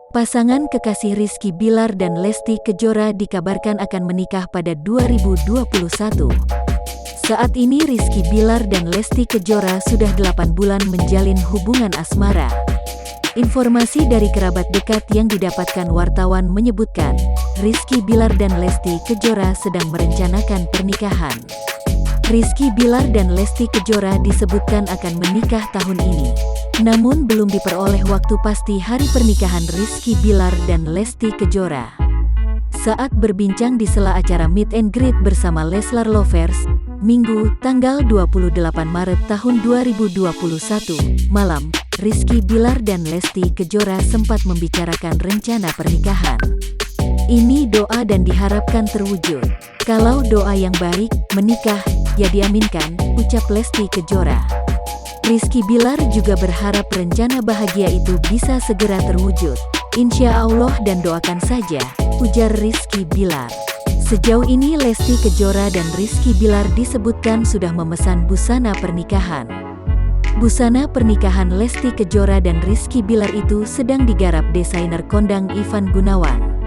Pasangan kekasih Rizky Bilar dan Lesti Kejora dikabarkan akan menikah pada 2021. Saat ini Rizky Bilar dan Lesti Kejora sudah 8 bulan menjalin hubungan asmara. Informasi dari kerabat dekat yang didapatkan wartawan menyebutkan, Rizky Bilar dan Lesti Kejora sedang merencanakan pernikahan. Rizky Bilar dan Lesti Kejora disebutkan akan menikah tahun ini. Namun belum diperoleh waktu pasti hari pernikahan Rizky Bilar dan Lesti Kejora. Saat berbincang di sela acara Meet and Greet bersama Leslar Lovers, Minggu, tanggal 28 Maret tahun 2021, malam, Rizky Bilar dan Lesti Kejora sempat membicarakan rencana pernikahan. Ini doa dan diharapkan terwujud. Kalau doa yang baik, menikah, ya diaminkan, ucap Lesti Kejora. Rizky Bilar juga berharap rencana bahagia itu bisa segera terwujud. Insya Allah dan doakan saja, ujar Rizky Bilar. Sejauh ini Lesti Kejora dan Rizky Bilar disebutkan sudah memesan busana pernikahan. Busana pernikahan Lesti Kejora dan Rizky Bilar itu sedang digarap desainer kondang Ivan Gunawan.